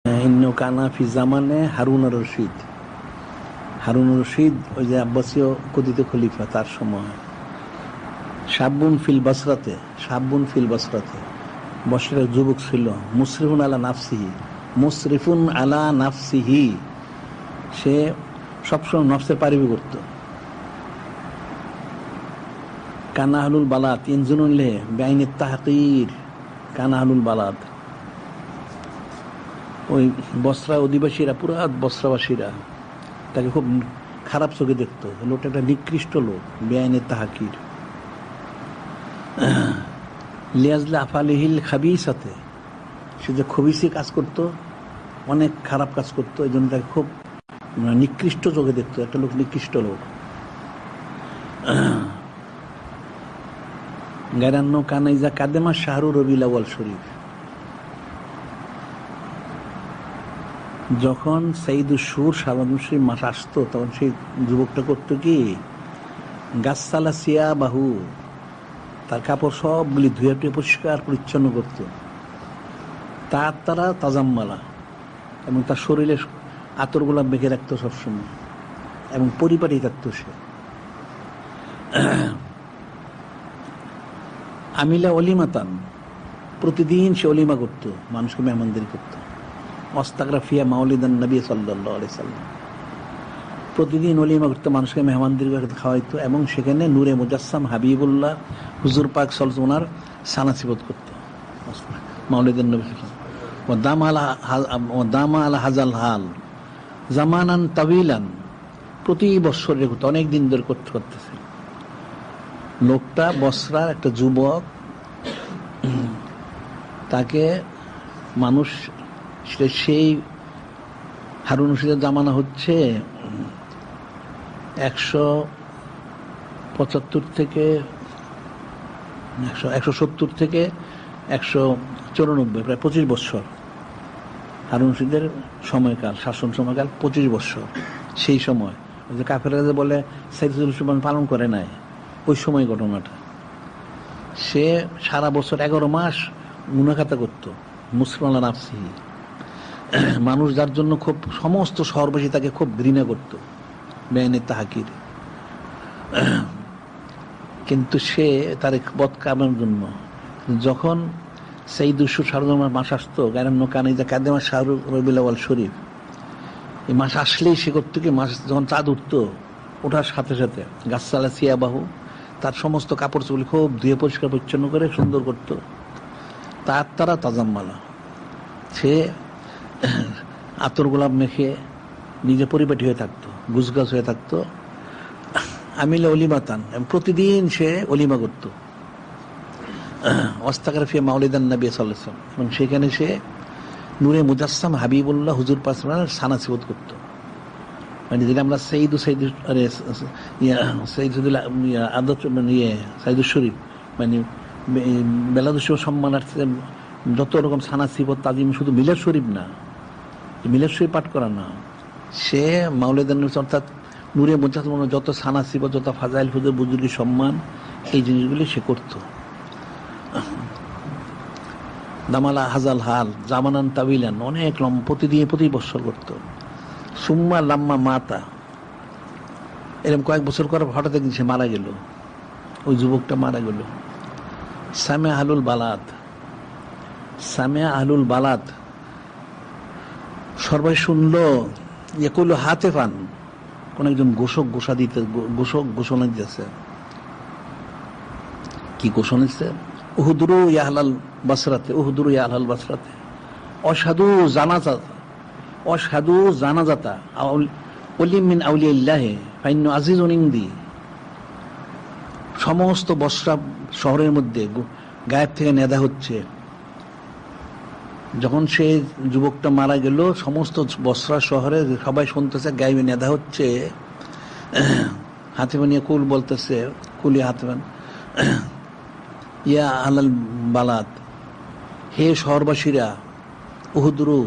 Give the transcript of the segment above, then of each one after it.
ইন্নু কানা ফি জামানে হারুন আর রশিদ। হারুন রশিদ ওই যে আব্বাসীয় কথিত খলিফা, তার সময় সাবুন ফিল বাসরাতে বছরের যুবক ছিল। মুসরিফুন আলা নাফসিহি, সে সবসময় নফসের পারিবি করত। কানা আহলুল বালাদ ইনজুনুল্লাহ বেআইনিত তাহকির, কানা আহলুল বালাদ ওই বসরা অধিবাসীরা, পুরা বসরাবাসীরা তাকে খুব খারাপ চোখে দেখতো। লোকটা একটা নিকৃষ্ট লোক, বেআইনের তাহাকির। লিয়াজলে আফালিহিল খাবিসাতে, সে যে খবিসি কাজ করতো, অনেক খারাপ কাজ করতো, এই জন্য তাকে খুব নিকৃষ্ট চোখে দেখতো। একটা লোক নিকৃষ্ট লোক। গায়রান্ন কানাইজা কাদেমা শাহরু রবিউল আউয়াল শরীফ, যখন সাইদুস সুর শাবানুশ্রী মাস আসতো, তখন সেই যুবকটা করতো কি, গাছসালা সিয়া বাহু, তার কাপড় সবগুলি ধুয়ে টুয়ে পরিষ্কার পরিচ্ছন্ন করত। তার তারা তাজাম্মালা, এবং তার শরীরে আতরগুলা বেঁকে রাখতো সবসময়, এবং পরিপাটি থাকতো সে। আমিলা অলিমাতান, প্রতিদিন সে অলিমা করতো, মানুষকে মেহমানদারি করতো। অস্তাগরাফিয়া মাউলিদান নবী সাল্লাল্লাহু আলাইহি সাল্লাম, প্রতিদিন অলিমা করতে, মানুষকে মেহমানদারি করে খাওয়াইতো, এবং সেখানে নূরে মুজাসসাম হাবিবুল্লাহ হুজুর পাক সাল্লাল্লাহু ওনার সানাসিবত করত। মাউলিদান নবী ও দামা আলা হাজাল হাল জামানান তাবিলান, প্রতি বছর করতো, অনেক দিন ধরে করতেছে। লোকটা বসরার একটা যুবক, তাকে মানুষ, সেই হারুন রশিদের জামানা হচ্ছে 175 থেকে 170 থেকে 194, প্রায় 25 বছর হারুন রশিদের সময়কাল, শাসন সময়কাল 25 বছর। সেই সময় যে কাফেররা যে বলে সাইদুল সুবহান পালন করে নাই, ওই সময় ঘটনাটা। সে সারা বছর 11 মাস মুনাকাতা করত, মুসলিম নাফসিহি, মানুষ যার জন্য খুব, সমস্ত শহরবাসী তাকে খুব ঘৃণা করত, বেআইনের তাহাকির। কিন্তু সে তার বদকামের জন্য, যখন সাইদুস সুর শাহরুর মাস আসতো, গায়রান্ন কানাইজা কাদেমা শাহরু রবিউল আউয়াল শরীফ, এই মাস আসলেই সে করতো কি, মাস যখন চাঁদ উঠতো, ওঠার সাথে সাথে গাছসালা সিয়াবাহু, তার সমস্ত কাপড় চোপড় খুব ধুয়ে পরিষ্কার পরিচ্ছন্ন করে সুন্দর করতো। তার তারা তাজাম্মালা, সে আতর গোলাপ মেখে নিজে পরিপাটি হয়ে থাকতো, গুছগাছ হয়ে থাকতো। আমিলে অলিমাতান, প্রতিদিন সে অলিমা করতো। অস্তাগরাফিয়া মাউলিদান নবী সাল্লাল্লাহু আলাইহি ওয়াসাল্লাম, এবং সেখানে সে নূরে মুজাসসাম হাবিবুল্লাহ হুজুর পাক সানাসিবত করতো। মানে যেটা আমরা সাইদুস শরীফ, মানে বেলাদুস সম্মানার্থে যত রকম সানাসিবত তাজিম, শুধু মিলাদ শরীফ না, মিলাদ শরীফ পাঠ করা না, সে মাওলানা, অর্থাৎ নূরে মুজাসসাম যত সানাসিবত, যত ফাজাইল হুজুর বুজুর্গি সম্মান, এই জিনিসগুলি সে করত। দামালা হাজাল হাল জামানান তাবিলান, অনেক লম্বা, প্রতিদিন প্রতি বছর করতো। সুম্মা লাম্মা মাতা, এরকম কয়েক বছর করার হঠাৎ একদিন সে মারা গেল, ওই যুবকটা মারা গেল। সামিয়া আহলুল বালাদ, সবাই শুনলো, ইয়াকুলু হাতেফান, কোন একজন ঘোষণা দিতেছে। কি ঘোষণা দিচ্ছে? উহুদুরু ইয়া আহলাল বাসরাতে অসাধু জানাজাতা ওলিম মিন আউলিয়াল্লাহ ফাইন্নু আজিজুন ইনদি। সমস্ত বসরা শহরের মধ্যে গায়েব থেকে নেদা হচ্ছে। যখন সে যুবকটা মারা গেল, সমস্ত বসরা শহরে সবাই শুনতেছে গায়েবে নেদা হচ্ছে। হাতিমান ইয়াকুল বলতেছে, কুলি হাতিমান ইয়া আহলাল বালাদ, হে শহরবাসীরা, উহুদুরু,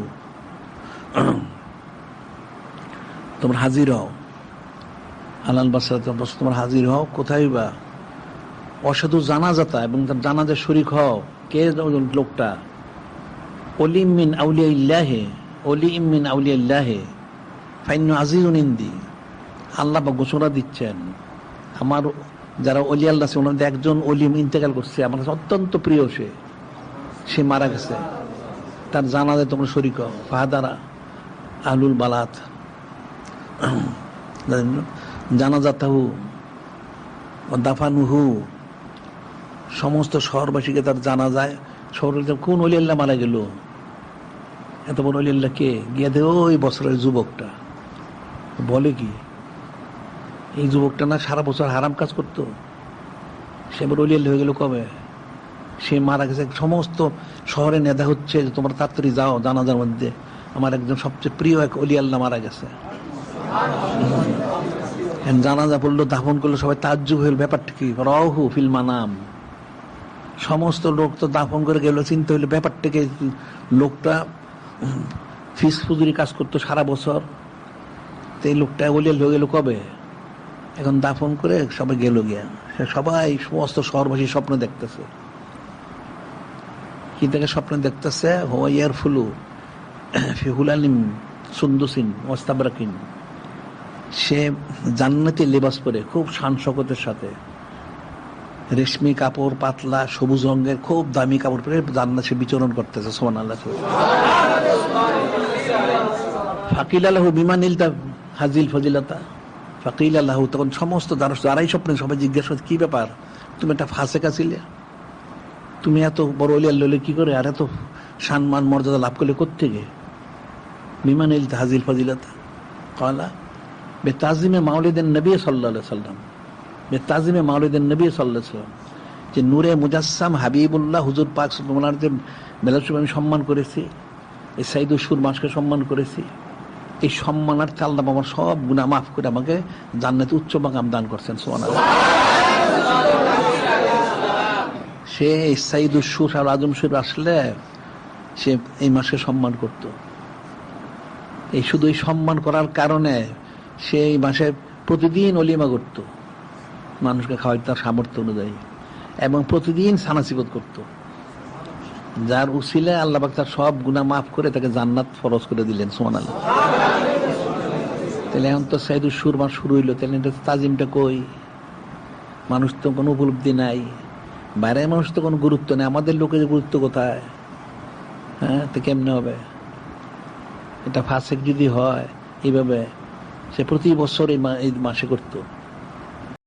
তোমরা হাজির হও, আলাল বাসরাতে তোমরা হাজির হও। কোথায় বা? অসাধু জানাজাতা, এবং তার জানাজা শরীক হও। কে লোকটা? অলিম মিন আউলিয়াইল্লাহে, ওলি মিন আউলিয়াল্লাহি ফাইন্নু আজিজুন ইনদি, আল্লাহ ঘোষণা দিচ্ছেন আমার যারা ওলি আল্লাহ আছে ওনাদের একজন ওলি ইন্তেকাল করছে, আমার কাছে অত্যন্ত প্রিয়, সে মারা গেছে, তার জানাজায় তোমরা শরীক হও। ফাহাদারা আহলুল বালাত জানাজাতাহু দাফানুহু, সমস্ত শহরবাসীকে তার জানা যায়। শহর কোন ওলি আল্লাহ মারা গেল, এত বড় ওলি আল্লাহ কে, গিয়ে দে ওই বছরের যুবকটা। বলে কি এই যুবকটা না সারা বছর হারাম কাজ করতো, সে আবার ওলি আল্লাহ হয়ে গেল কবে? সে মারা গেছে। সমস্ত শহরে নেতা হচ্ছে তোমরা তাড়াতাড়ি যাও, জানাজার মধ্যে আমার একজন সবচেয়ে প্রিয় এক ওলি আল্লাহ মারা গেছে। জানাজা পড়লো, দাফন করলো, সবাই তাজ্জুব হইল, ব্যাপারটা কি? রাহু ফিল মানাম। সমস্ত লোক তো দাফন করে গেল, চিন্তা হইলো ব্যাপারটাকে, লোকটা ফিস ফুজুরি কাজ করতো সারা বছর, তো এই লোকটা ওলি আল্লাহ হয়ে গেল কবে? এখন দাফন করে সবাই গেল গিয়া, সবাই সমস্ত শহরবাসী স্বপ্ন দেখতেছে। কি থেকে স্বপ্ন দেখতেছে? হোয়াইয়ার ফুলু ফিহুলালিম সুন্দুসিন ওয়াস্তাবরাকিন, সে জান্নাতি লেবাস পরে খুব শান শকতের সাথে, রেশমি কাপড়, পাতলা সবুজ রঙের খুব দামি কাপড় পরে জান্নাতে সে বিচরণ করতেছে। সুবহানাল্লাহ। ফাকিল আল্লাহু বিমা নিলতা হাজিল ফজিলাতা, ফাকিল আল্লাহু, তখন সমস্ত যারাই স্বপ্নে সবাই জিজ্ঞাসা করছে কি ব্যাপার, তুমি একটা ফাসেক ছিলে, তুমি এত বড় ওলি আল্লাহ কি করে, আর এত সম্মান মর্যাদা লাভ করলে কোত্থেকে? বিমা নিলতা হাজিল ফজিলাতা ক্বালা বেতাজিমে মাওলিদিন নবী সাল্লাল্লাহু আলাইহি সাল্লাম, বেতাজিমে মাওলিদিন নবী সাল্লাল্লাহু আলাইহি সাল্লাম, যে নূরে মুজাসসাম হাবিবুল্লাহ হুজুর পাক সাল্লাল্লাহু আলাইহি ওয়াসাল্লাম যে মেলাদ শরীফ আমি সম্মান করেছি, এই সাইদুল সুর মাসকে সম্মান করেছি, এই সম্মানার্থে আল্লাহ আমার সব গুনাহ মাফ করে আমাকে জান্নাতে উচ্চ মাকাম দান করছেন। সুবহানাল্লাহ। সে সাইদুল সুর আর আজম শরীফ আসলে সে এই মাসকে সম্মান করত। এই শুধু এই সম্মান করার কারণে সে এই মাসে প্রতিদিন অলিমা করত, মানুষকে খাওয়াইতে তার সামর্থ্য অনুযায়ী, এবং প্রতিদিন সানাসিবত করত, যার উসিলে আল্লাহ পাক তার সব গুনাহ মাফ করে তাকে জান্নাত ফরজ করে দিলেন। সুবহানাল্লাহ। তাহলে এখন তো সাইদুল সুর মাস শুরু হইলো, তাহলে এটা তাজিমটা কই? মানুষ তো কোনো উপলব্ধি নাই, বাইরের মানুষ তো কোনো গুরুত্ব নেই, আমাদের লোকের গুরুত্ব কোথায়? হ্যাঁ, তো কেমনে হবে? এটা ফাসেক যদি হয় এইভাবে, সে প্রতি বছর এই মাসে করতো।